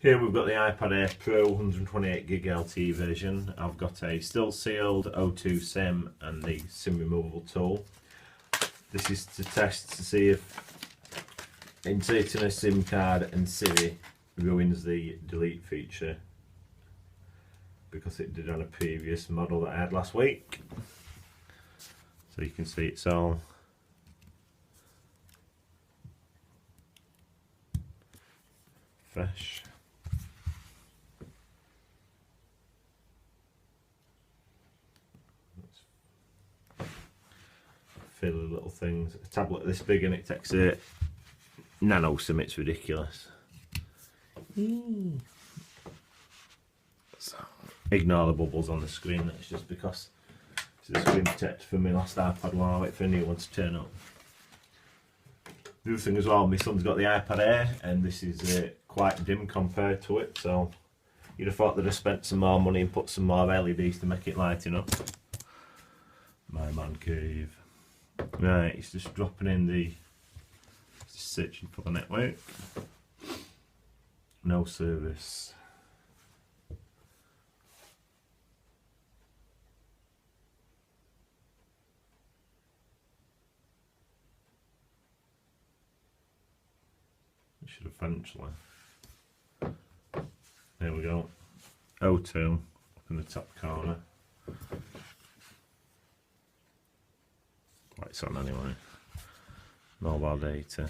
Here we've got the iPad Air Pro 128GB LTE version. I've got a still sealed O2 SIM and the SIM removable tool. This is to test to see if inserting a SIM card and Siri ruins the delete feature, because it did on a previous model that I had last week. So you can see it's all fresh. Fairly little things. A tablet this big and it takes a nano SIM, it's ridiculous. So, ignore the bubbles on the screen, that's just because it's the screen protector for my last iPad while I wait for a new one to turn up. The other thing as well, my son's got the iPad Air and this is quite dim compared to it, so you'd have thought they'd have spent some more money and put some more LEDs to make it lighting up. My man cave. Right, it's just dropping in the, just searching for the network. No service. It should eventually. There we go. O2 up in the top corner. Lights on anyway. Mobile data.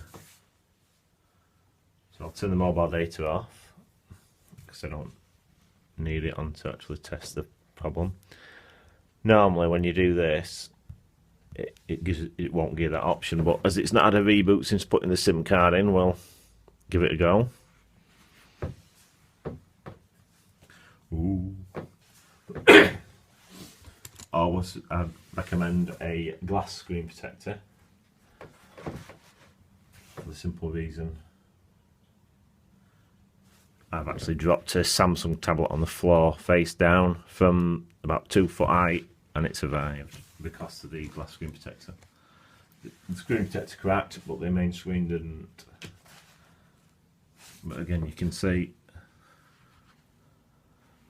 So I'll turn the mobile data off because I don't need it on to actually test the problem. Normally when you do this, it won't give that option, but as it's not had a reboot since putting the SIM card in, we'll give it a go. Ooh. Always I'd recommend a glass screen protector for the simple reason I've actually dropped a Samsung tablet on the floor face down from about 2 foot height and it survived because of the glass screen protector. The screen protector cracked but the main screen didn't. But again, you can see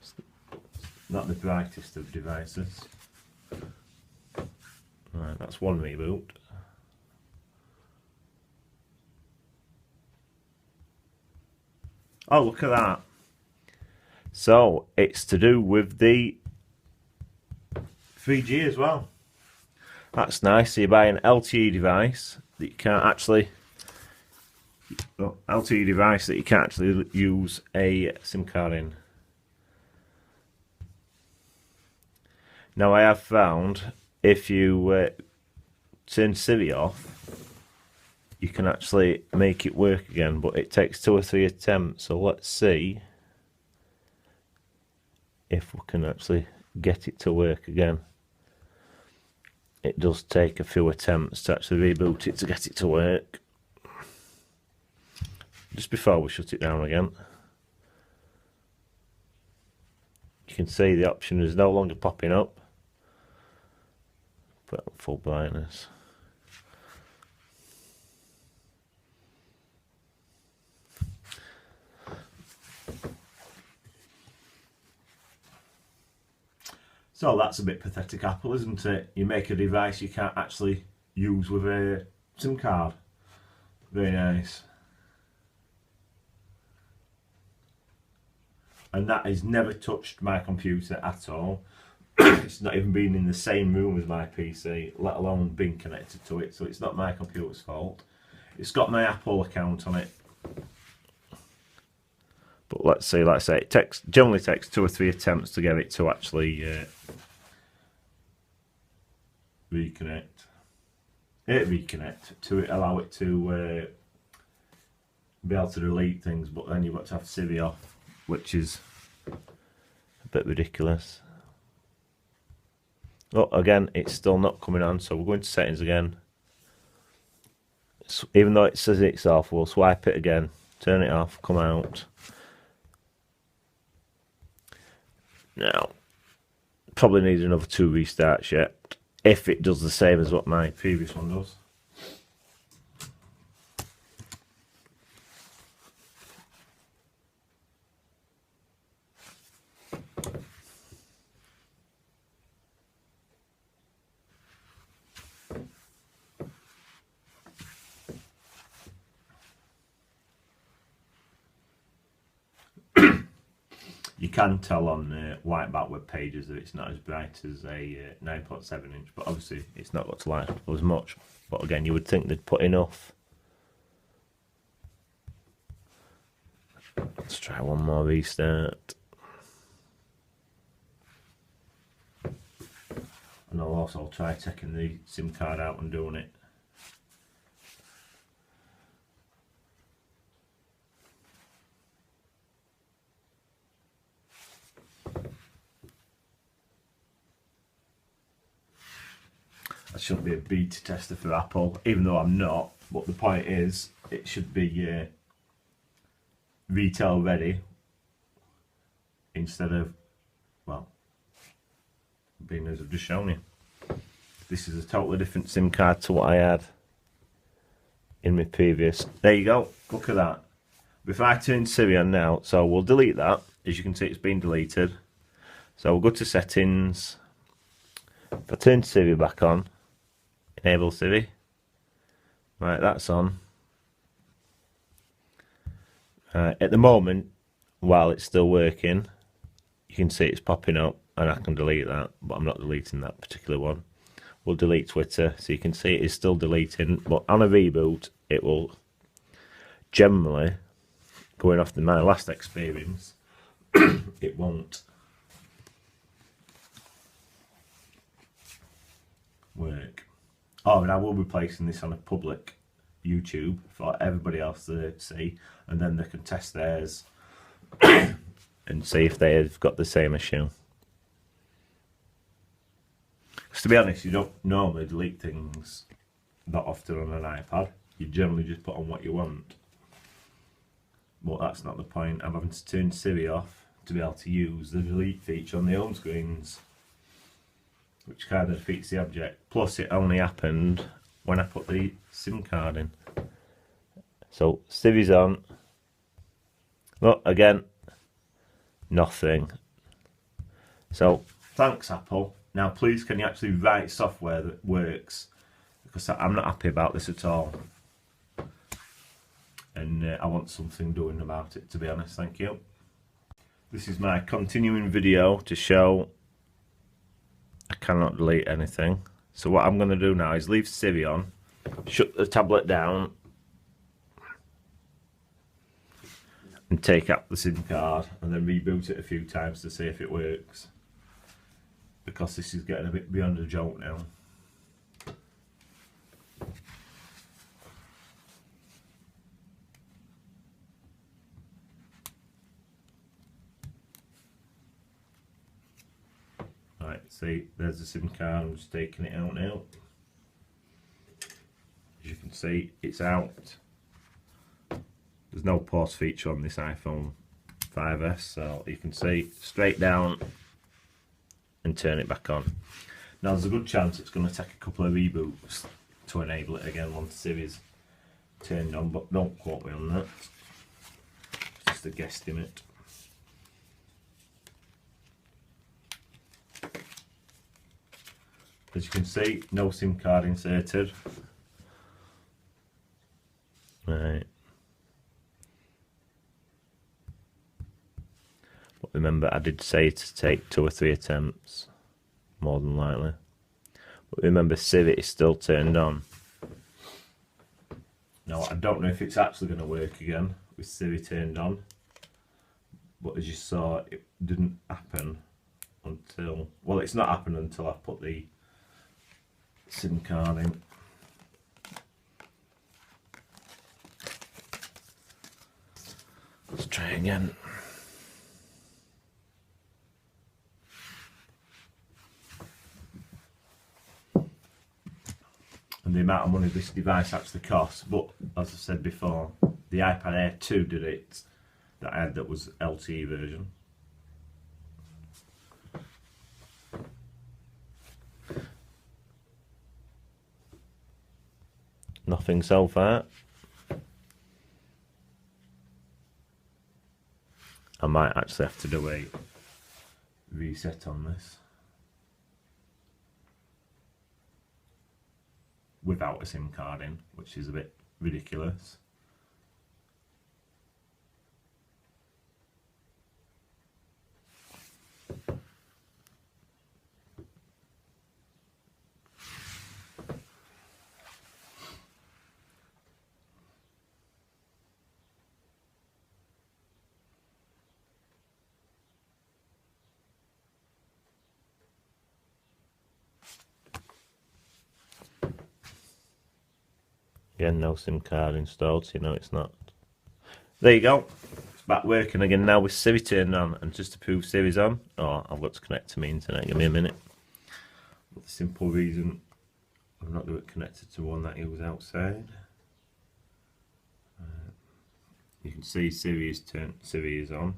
it's not the brightest of devices. Right, that's one reboot. Oh, look at that. So, it's to do with the 3G as well. That's nice. So you buy an LTE device that you can't actually... LTE device that you can't actually use a SIM card in. Now, I have found if you turn Siri off, you can actually make it work again, but it takes 2 or 3 attempts. So let's see if we can actually get it to work again. It does take a few attempts to actually reboot it to get it to work. Just before we shut it down again, you can see the option is no longer popping up. Put it on full brightness. So that's a bit pathetic, Apple, isn't it? You make a device you can't actually use with a SIM card. Very nice. And that has never touched my computer at all. It's not even been in the same room as my PC, let alone being connected to it, so it's not my computer's fault. It's got my Apple account on it. But let's see, like I say, it generally takes 2 or 3 attempts to get it to actually reconnect to allow it to be able to delete things, but then you've got to have Siri off, which is a bit ridiculous. Oh, again, it's still not coming on, so we're going to settings again. Even though it says it's off, we'll swipe it again, turn it off, come out. Now, probably need another 2 restarts yet, if it does the same as what my previous one does. You can tell on white back web pages that it's not as bright as a 9.7 inch, but obviously it's not got to light up as much. But again, you would think they'd put enough. Let's try one more restart. And I'll also try taking the SIM card out and doing it. I shouldn't be a beta tester for Apple, even though I'm not, but the point is, it should be retail ready instead of, well, being as I've just shown you. This is a totally different SIM card to what I had in my previous. There you go, look at that. If I turn Siri on now, so we'll delete that, as you can see it's been deleted. So we'll go to settings. If I turn Siri back on, enable Siri. Right, that's on. At the moment, while it's still working, you can see it's popping up and I can delete that, but I'm not deleting that particular one. We'll delete Twitter, so you can see it is still deleting, but on a reboot, it will generally, going off my last experience, it won't work. Oh, and I will be placing this on a public YouTube for everybody else to see, and then they can test theirs and see if they've got the same issue. Because to be honest, you don't normally delete things that often on an iPad. You generally just put on what you want. But that's not the point. I'm having to turn Siri off to be able to use the delete feature on the home screens, which kind of defeats the object. Plus it only happened when I put the SIM card in. So Siri's on. Look, again, nothing. So thanks Apple. Now please can you actually write software that works, because I'm not happy about this at all. And I want something doing about it, to be honest. Thank you. This is my continuing video to show I cannot delete anything. So what I'm going to do now is leave Siri on, shut the tablet down, and take out the SIM card, and then reboot it a few times to see if it works. Because this is getting a bit beyond a joke now. Right, see, there's the SIM card. I'm just taking it out now. As you can see, it's out. There's no pause feature on this iPhone 5S, so you can see straight down and turn it back on. Now there's a good chance it's going to take a couple of reboots to enable it again once Siri's turned on, but don't quote me on that. It's just a guesstimate. As you can see, no SIM card inserted. Right. But remember, I did say to take 2 or 3 attempts, more than likely. But remember, Siri is still turned on. Now, I don't know if it's actually going to work again with Siri turned on. But as you saw, it didn't happen until... Well, it's not happened until I put the SIM card in. Let's try again. And the amount of money this device actually costs, but as I said before, the iPad Air 2 did it, that I had that was LTE version. Nothing so far. I might actually have to do a reset on this without a SIM card in, which is a bit ridiculous. Again, no SIM card installed, so you know it's not. There you go. It's back working again now with Siri turned on. And just to prove Siri's on, I've got to connect to my internet. Give me a minute. For the simple reason I'm not going to connect it to one that was outside. You can see Siri is on.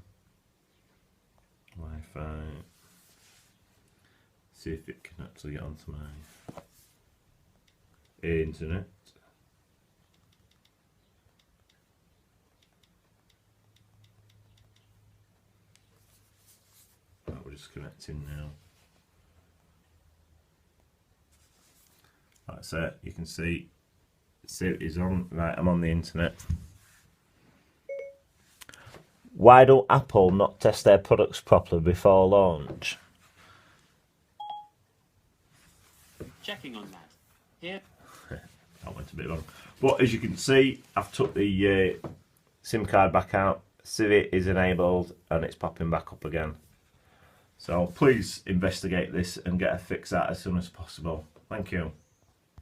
Wi-Fi. See if it can actually get onto my internet. We're just connecting now. That's it. You can see Siri is on. Right, I'm on the internet. Why don't Apple not test their products properly before launch? Checking on that. Here. That went a bit wrong. But as you can see, I've took the SIM card back out. Siri is enabled and it's popping back up again. So please investigate this and get a fix out as soon as possible. Thank you.